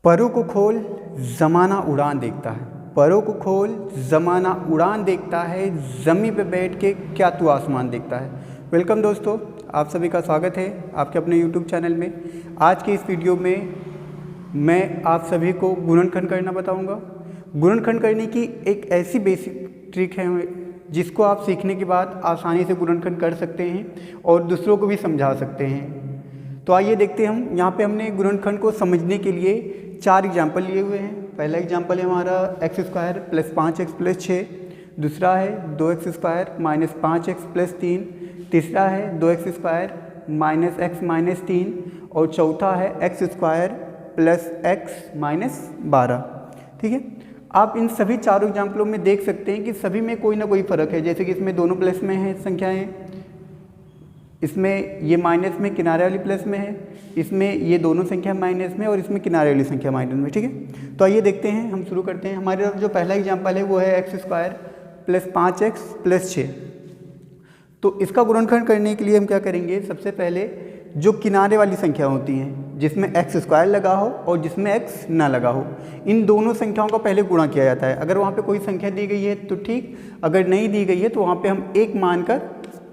परों को खोल ज़माना उड़ान देखता है, परों को खोल ज़माना उड़ान देखता है, ज़मीं पे बैठ के क्या तू आसमान देखता है। वेलकम दोस्तों, आप सभी का स्वागत है आपके अपने YouTube चैनल में। आज के इस वीडियो में मैं आप सभी को गुणनखंड करना बताऊंगा। गुणनखंड करने की एक ऐसी बेसिक ट्रिक है जिसको आप सीखने के बाद आसानी से गुणनखंड कर सकते हैं और दूसरों को भी समझा सकते हैं। तो आइए देखते हैं हम यहाँ पे हमने गुणनखंड को समझने के लिए 4 एग्जाम्पल लिए हुए हैं। पहला एग्जाम्पल है हमारा x² + 5x + 6, दूसरा है 2x² - 5x + 3, तीसरा है 2x² - x - 3 और चौथा है x² + x - 12। ठीक है, आप इन सभी चारों एग्जाम्पलों में देख सकते हैं कि सभी में कोई ना कोई फ़र्क है। जैसे कि इसमें दोनों प्लस में है संख्याएं, इसमें ये माइनस में किनारे वाली प्लस में है, इसमें ये दोनों संख्या माइनस में और इसमें किनारे वाली संख्या माइनस में। ठीक है, तो आइए देखते हैं, हम शुरू करते हैं। हमारे जो पहला एग्जाम्पल है वो है x² + 5x + 6। तो इसका गुणनखंड करने के लिए हम क्या करेंगे, सबसे पहले जो किनारे वाली संख्या होती हैं जिसमें x² लगा हो और जिसमें x ना लगा हो, इन दोनों संख्याओं का पहले गुणा किया जाता है। अगर वहाँ पे कोई संख्या दी गई है तो ठीक, अगर नहीं दी गई है तो वहाँ पे हम 1 मानकर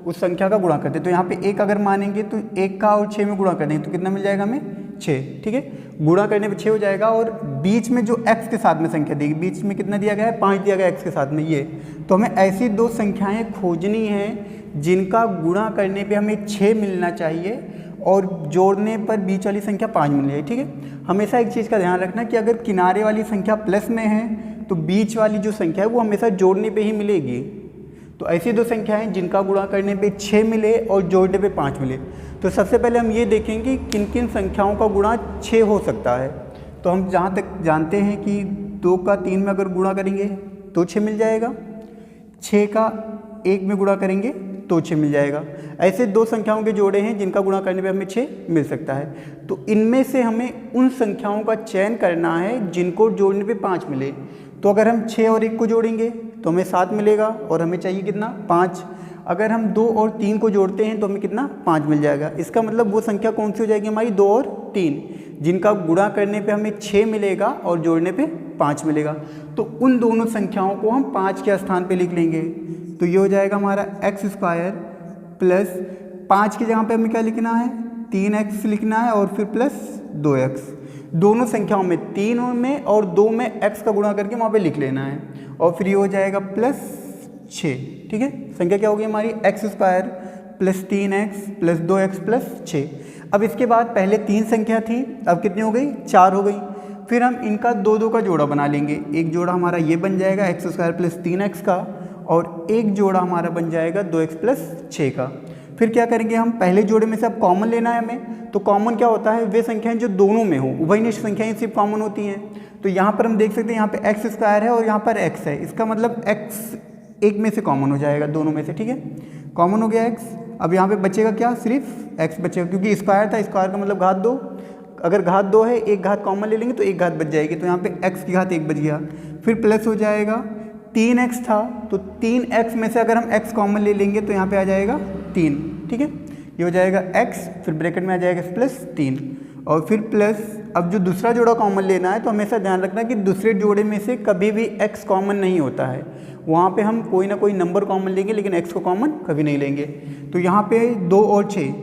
उस संख्या का गुणा करते हैं। तो यहाँ पे 1 अगर मानेंगे तो 1 का और 6 में गुणा कर देंगे तो कितना मिल जाएगा हमें, 6। ठीक है, गुणा करने पे 6 हो जाएगा। और बीच में जो x के साथ में संख्या दी, बीच में कितना दिया गया है, 5 दिया गया x के साथ में, ये। तो हमें ऐसी 2 संख्याएं खोजनी हैं जिनका गुणा करने पे हमें 6 मिलना चाहिए और जोड़ने पर बीच वाली संख्या 5 मिल जाए। ठीक है, हमेशा एक चीज़ का ध्यान रखना कि अगर किनारे वाली संख्या प्लस में है तो बीच वाली जो संख्या है वो हमेशा जोड़ने पे ही मिलेगी। तो ऐसी 2 संख्याएं जिनका गुणा करने पे 6 मिले और जोड़ने पे 5 मिले। तो सबसे पहले हम ये देखेंगे किन किन संख्याओं का गुणा 6 हो सकता है। तो हम जहाँ तक जानते हैं कि 2 का 3 में अगर गुणा करेंगे तो 6 मिल जाएगा, 6 का 1 में गुणा करेंगे तो 6 मिल जाएगा। ऐसे 2 संख्याओं के जोड़े हैं जिनका गुणा करने पे हमें 6 मिल सकता है। तो इनमें से हमें उन संख्याओं का चयन करना है जिनको जोड़ने पे 5 मिले। तो अगर हम 6 और 1 को जोड़ेंगे तो हमें 7 मिलेगा और हमें चाहिए कितना, 5। अगर हम 2 और 3 को जोड़ते हैं तो हमें कितना, 5 मिल जाएगा। इसका मतलब वो संख्या कौन सी हो जाएगी हमारी, 2 और 3, जिनका गुणा करने पे हमें 6 मिलेगा और जोड़ने पे 5 मिलेगा। तो उन दोनों संख्याओं को हम 5 के स्थान पे लिख लेंगे। तो ये हो जाएगा हमारा x² + 5 की जगह पे हमें क्या लिखना है, 3x लिखना है और फिर प्लस 2x। दोनों संख्याओं में 3 में और 2 में x का गुणा करके वहाँ पे लिख लेना है और फिर ये हो जाएगा +6। ठीक है, संख्या क्या होगी हमारी, x² + 3x + 2x + 6। अब इसके बाद पहले 3 संख्या थी, अब कितनी हो गई, 4 हो गई। फिर हम इनका 2-2 का जोड़ा बना लेंगे। एक जोड़ा हमारा ये बन जाएगा x² + 3x का और एक जोड़ा हमारा बन जाएगा 2x + 6 का। फिर क्या करेंगे हम, पहले जोड़े में से अब कॉमन लेना है हमें। तो कॉमन क्या होता है, वे संख्याएं जो दोनों में हो, उभयनिष्ठ संख्याएं सिर्फ कॉमन होती हैं। तो यहाँ पर हम देख सकते हैं यहाँ पे x² है और यहाँ पर x है। इसका मतलब x एक में से कॉमन हो जाएगा, दोनों में से। ठीक है, कॉमन हो गया x। अब यहाँ पे बचेगा क्या, सिर्फ x बचेगा, क्योंकि स्क्वायर था, स्क्वायर का मतलब घात 2। अगर घात 2 है, एक घात कॉमन ले लेंगे तो एक घात बच जाएगी। तो यहाँ पे x की घात 1 बच गया। फिर प्लस हो जाएगा, 3x था तो 3x में से अगर हम x कॉमन ले लेंगे तो यहाँ पे आ जाएगा 3। ठीक है, ये हो जाएगा x, फिर ब्रैकेट में आ जाएगा +3 और फिर प्लस। अब जो दूसरा जोड़ा कॉमन लेना है तो हमेशा ध्यान रखना कि दूसरे जोड़े में से कभी भी x कॉमन नहीं होता है। वहाँ पे हम कोई ना कोई नंबर कॉमन लेंगे लेकिन x को कॉमन कभी नहीं लेंगे। तो यहाँ पे 2 और 6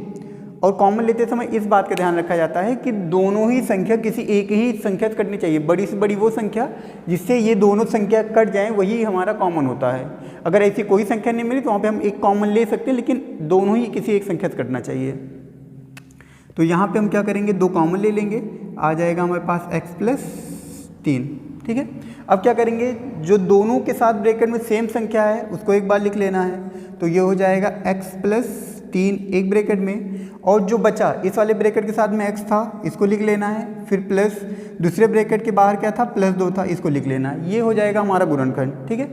और कॉमन लेते समय इस बात का ध्यान रखा जाता है कि दोनों ही संख्या किसी एक ही संख्या से कटनी चाहिए। बड़ी से बड़ी वो संख्या जिससे ये दोनों संख्या कट जाएं वही हमारा कॉमन होता है। अगर ऐसी कोई संख्या नहीं मिली तो वहाँ पे हम एक कॉमन ले सकते हैं, लेकिन दोनों ही किसी एक संख्या से कटना चाहिए। तो यहाँ पे हम क्या करेंगे, 2 कॉमन ले लेंगे, आ जाएगा हमारे पास x + 3। ठीक है, अब क्या करेंगे, जो दोनों के साथ ब्रैकेट में सेम संख्या है उसको एक बार लिख लेना है। तो ये हो जाएगा x + 3 एक ब्रैकेट में, और जो बचा इस वाले ब्रैकेट के साथ में x था इसको लिख लेना है। फिर प्लस दूसरे ब्रैकेट के बाहर क्या था, +2 था, इसको लिख लेना है। ये हो जाएगा हमारा गुणनखंड। ठीक है,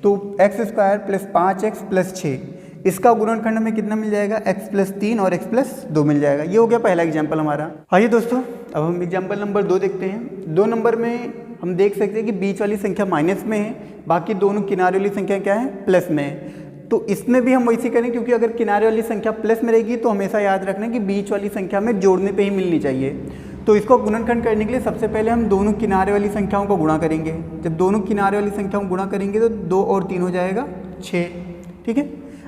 तो x² + 5x + 6, इसका गुणनखंड में कितना मिल जाएगा, x + 3 और x + 2 मिल जाएगा। ये हो गया पहला एग्जाम्पल हमारा। आइए दोस्तों, अब हम एग्जाम्पल नंबर 2 देखते हैं। 2 नंबर में हम देख सकते हैं कि बीच वाली संख्या माइनस में है, बाकी दोनों किनारे वाली संख्या क्या है, प्लस में है। तो इसमें भी हम वैसे करें, क्योंकि अगर किनारे वाली संख्या प्लस में रहेगी तो हमेशा याद रखना कि बीच वाली संख्या में जोड़ने पे ही मिलनी चाहिए। तो इसको गुणनखंड करने के लिए सबसे पहले हम दोनों किनारे वाली संख्याओं को गुणा करेंगे। जब दोनों किनारे वाली संख्याओं को गुणा करेंगे तो 2 और 3 हो जाएगा 6। ठीक है,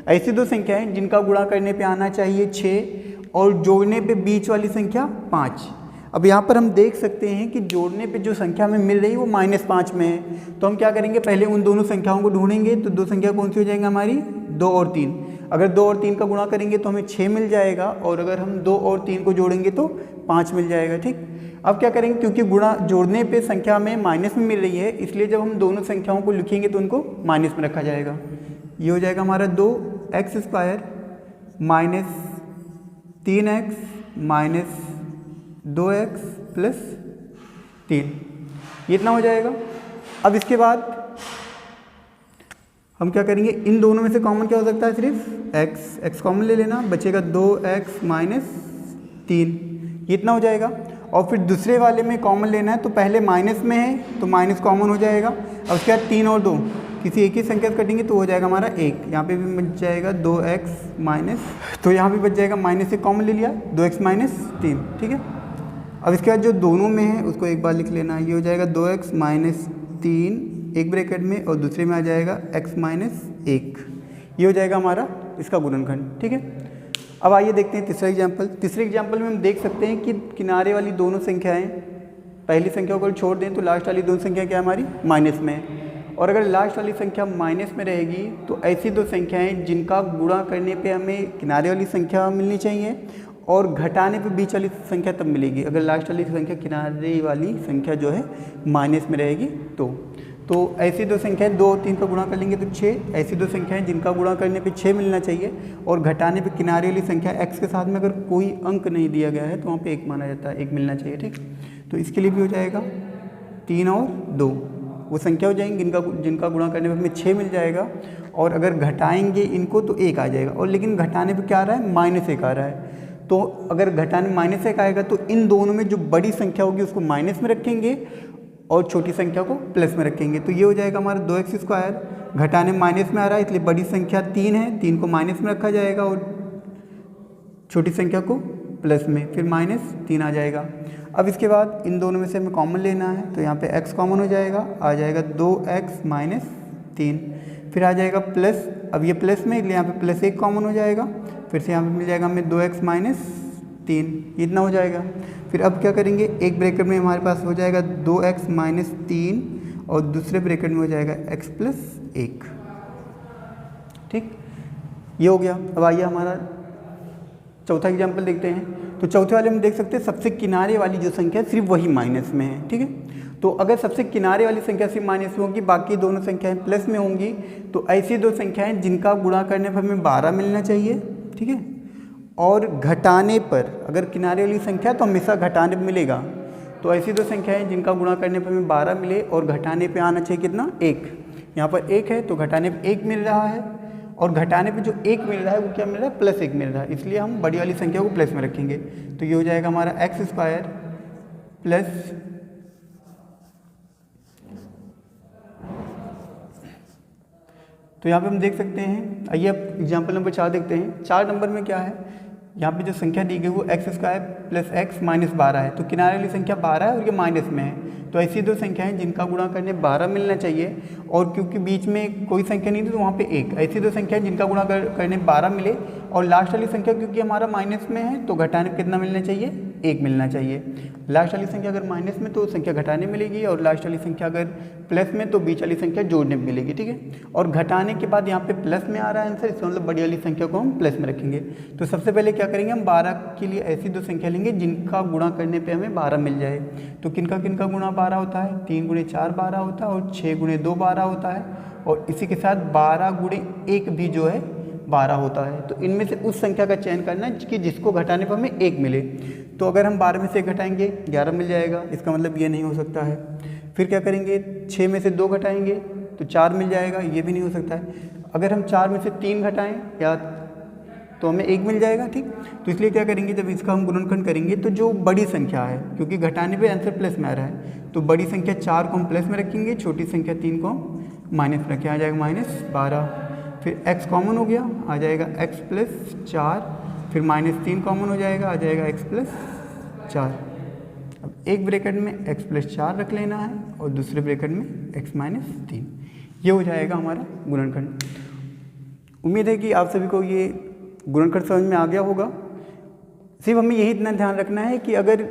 ऐसी दो संख्याएं जिनका गुणा करने पे आना चाहिए 6 और जोड़ने पे बीच वाली संख्या 5। अब यहाँ पर हम देख सकते हैं कि जोड़ने पे जो संख्या हमें मिल रही है वो -5 में है। तो हम क्या करेंगे, पहले उन दोनों संख्याओं को ढूंढेंगे। तो दो संख्या कौन सी हो जाएंगी हमारी, 2 और 3। अगर 2 और 3 का गुणा करेंगे तो हमें 6 मिल जाएगा, और अगर हम 2 और 3 को जोड़ेंगे तो 5 मिल जाएगा। ठीक, अब क्या करेंगे, क्योंकि गुणा जोड़ने पे संख्या हमें माइनस में मिल रही है, इसलिए जब हम दोनों संख्याओं को लिखेंगे तो उनको माइनस में रखा जाएगा। ये हो जाएगा हमारा 2x² minus 3x minus 2x plus 3, ये इतना हो जाएगा। अब इसके बाद हम क्या करेंगे, इन दोनों में से कॉमन क्या हो सकता है, सिर्फ x कॉमन ले लेना, बचेगा 2x माइनस 3, ये इतना हो जाएगा। और फिर दूसरे वाले में कॉमन लेना है, तो पहले माइनस में है तो माइनस कॉमन हो जाएगा। अब उसके बाद 3 और 2 किसी एक ही संख्या से कटेंगे तो हो जाएगा हमारा 1। यहाँ पे भी बच जाएगा 2x माइनस, तो यहाँ भी बच जाएगा माइनस से कॉमन ले लिया 2x माइनस 3। ठीक है, अब इसके बाद जो दोनों में है उसको एक बार लिख लेना, ये हो जाएगा 2x माइनस 3 एक ब्रैकेट में, और दूसरे में आ जाएगा x माइनस 1। ये हो जाएगा हमारा इसका गुणनखंड। ठीक है, अब आइए देखते हैं तीसरा एग्जाम्पल। तीसरे एग्जाम्पल में हम देख सकते हैं कि किनारे वाली दोनों संख्याएं, पहली संख्या को छोड़ दें तो लास्ट वाली दोनों संख्या क्या हमारी माइनस में है, और अगर लास्ट वाली संख्या माइनस में रहेगी तो ऐसी दो संख्याएं जिनका गुणा करने पे हमें किनारे वाली संख्या मिलनी चाहिए और घटाने पे बीच वाली संख्या तब मिलेगी, अगर लास्ट वाली संख्या किनारे वाली संख्या जो है माइनस में रहेगी तो ऐसी दो संख्याएं 2 और 3 का गुणा कर लेंगे तो 6। ऐसी दो संख्याएं जिनका गुणा करने पे 6 मिलना चाहिए और घटाने पे किनारे वाली संख्या x के साथ में अगर कोई अंक नहीं दिया गया है तो वहाँ पे 1 माना जाता है, 1 मिलना चाहिए। ठीक, तो इसके लिए भी हो जाएगा 3 और 2 वो संख्या हो जाएंगी जिनका गुणा करने पर हमें 6 मिल जाएगा, और अगर घटाएंगे इनको तो 1 आ जाएगा, और लेकिन घटाने पे क्या आ रहा है, -1 आ रहा है। तो अगर घटाने -1 आएगा तो इन दोनों में जो बड़ी संख्या होगी उसको माइनस में रखेंगे और छोटी संख्या को प्लस में रखेंगे। तो ये हो जाएगा हमारा 2x², घटाने माइनस में आ रहा है इसलिए बड़ी संख्या 3 है, 3 को माइनस में रखा जाएगा और छोटी संख्या को प्लस में, फिर -3 आ जाएगा। अब इसके बाद इन दोनों में से हमें कॉमन लेना है, तो यहाँ पे x कॉमन हो जाएगा, आ जाएगा 2x माइनस 3, फिर आ जाएगा प्लस, अब ये प्लस में इसलिए यहाँ पे +1 कॉमन हो जाएगा, फिर से यहाँ पे मिल जाएगा हमें 2x माइनस 3, इतना हो जाएगा। फिर अब क्या करेंगे, एक ब्रैकेट में हमारे पास हो जाएगा 2x माइनस 3 और दूसरे ब्रैकेट में हो जाएगा x प्लस 1। ठीक, ये हो गया। अब आइए हमारा चौथा एग्जाम्पल देखते हैं। तो चौथे वाले में देख सकते हैं सबसे किनारे वाली जो संख्या सिर्फ वही माइनस में है। ठीक है, तो अगर सबसे किनारे वाली संख्या सिर्फ माइनस में होगी, बाकी दोनों संख्याएं प्लस में होंगी, तो ऐसी दो संख्याएं जिनका गुणा करने पर हमें 12 मिलना चाहिए। ठीक है, और घटाने पर अगर किनारे वाली संख्या तो हमेशा घटाने पर मिलेगा, तो ऐसी दो संख्याएं जिनका गुणा करने पर हमें 12 मिले और घटाने पे आना चाहिए कितना, 1। यहाँ पर 1 है तो घटाने पे 1 मिल रहा है, और घटाने पे जो 1 मिल रहा है वो क्या मिल रहा है, +1 मिल रहा है, इसलिए हम बड़ी वाली संख्या को प्लस में रखेंगे। तो ये हो जाएगा हमारा x² प्लस तो यहाँ पे हम देख सकते हैं, आइए अब एग्जाम्पल नंबर 4 देखते हैं। 4 नंबर में क्या है, यहाँ पे जो संख्या दी गई वो x² प्लस x माइनस 12 है, तो किनारे वाली संख्या 12 है और ये माइनस में है। तो ऐसी दो संख्याएं जिनका गुणा करने 12 मिलना चाहिए, और क्योंकि बीच में कोई संख्या नहीं थी तो वहाँ पे 1। ऐसी दो संख्याएं जिनका गुणा करने 12 मिले और लास्ट वाली संख्या क्योंकि हमारा माइनस में है तो घटाने कितना मिलना चाहिए, 1 मिलना चाहिए। लास्ट वाली संख्या अगर माइनस में तो संख्या घटाने मिलेगी, और लास्ट वाली संख्या अगर प्लस में तो बीच वाली संख्या जोड़ने में मिलेगी। ठीक है, और घटाने के बाद यहाँ पे प्लस में आ रहा है आंसर, इसका मतलब बड़ी वाली संख्या को हम प्लस में रखेंगे। तो सबसे पहले क्या करेंगे, हम 12 के लिए ऐसी दो संख्या लेंगे जिनका गुणा करने पे हमें 12 मिल जाए। तो किनका गुणा 12 होता है, 3 × 4 12 होता है, और 6 × 2 12 होता है, और इसी के साथ 12 × 1 भी जो है 12 होता है। तो इनमें से उस संख्या का चयन करना है कि जिसको घटाने पर हमें 1 मिले। तो अगर हम 12 में से 1 घटाएंगे 11 मिल जाएगा, इसका मतलब ये नहीं हो सकता है। फिर क्या करेंगे, 6 में से 2 घटाएंगे तो 4 मिल जाएगा, ये भी नहीं हो सकता है। अगर हम 4 में से 3 घटाएं या तो हमें 1 मिल जाएगा। ठीक, तो इसलिए क्या करेंगे, जब इसका हम गुणनखंड करेंगे तो जो बड़ी संख्या है, क्योंकि घटाने पे आंसर प्लस में आ रहा है, तो बड़ी संख्या 4 को हम प्लस में रखेंगे, छोटी संख्या 3 को माइनस में रखें, आ जाएगा -12। फिर x कॉमन हो गया, आ जाएगा x प्लस 4, फिर -3 कॉमन हो जाएगा, आ जाएगा x प्लस 4। अब एक ब्रैकेट में x+4 रख लेना है और दूसरे ब्रैकेट में x-3। ये हो जाएगा हमारा गुणनखंड। उम्मीद है कि आप सभी को ये गुणनखंड समझ में आ गया होगा। सिर्फ हमें यही इतना ध्यान रखना है कि अगर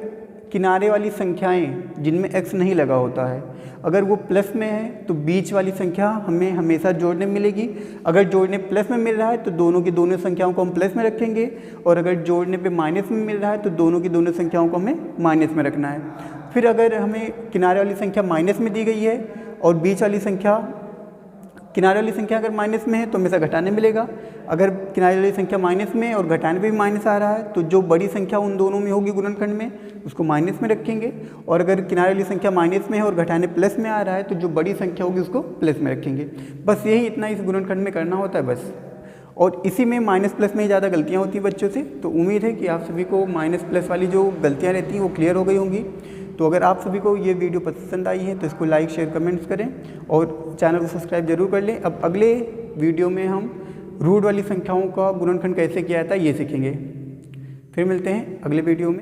किनारे वाली संख्याएं जिनमें x नहीं लगा होता है, अगर वो प्लस में है तो बीच वाली संख्या हमें हमेशा जोड़ने में मिलेगी। अगर जोड़ने प्लस में मिल रहा है तो दोनों की दोनों संख्याओं को हम प्लस में रखेंगे, और अगर जोड़ने पे माइनस में मिल रहा है तो दोनों की दोनों संख्याओं को हमें माइनस में रखना है। फिर अगर हमें किनारे वाली संख्या माइनस में दी गई है और बीच वाली संख्या, किनारे वाली संख्या अगर माइनस में है तो हमेशा घटाने मिलेगा। अगर किनारे वाली संख्या माइनस में और घटाने पे भी माइनस आ रहा है तो जो बड़ी संख्या उन दोनों में होगी गुणनखंड में, उसको माइनस में रखेंगे। और अगर किनारे वाली संख्या माइनस में है और घटाने प्लस में आ रहा है तो जो बड़ी संख्या होगी उसको प्लस में रखेंगे। बस यही इतना इस गुणनखंड में करना होता है बस। और इसी में माइनस प्लस में ज़्यादा गलतियाँ होती हैं बच्चों से, तो उम्मीद है कि आप सभी को माइनस प्लस वाली जो गलतियाँ रहती हैं वो क्लियर हो गई होंगी। तो अगर आप सभी को ये वीडियो पसंद आई है तो इसको लाइक शेयर कमेंट्स करें और चैनल को सब्सक्राइब जरूर कर लें। अब अगले वीडियो में हम रूट वाली संख्याओं का गुणनखंड कैसे किया जाता है ये सीखेंगे। फिर मिलते हैं अगले वीडियो में।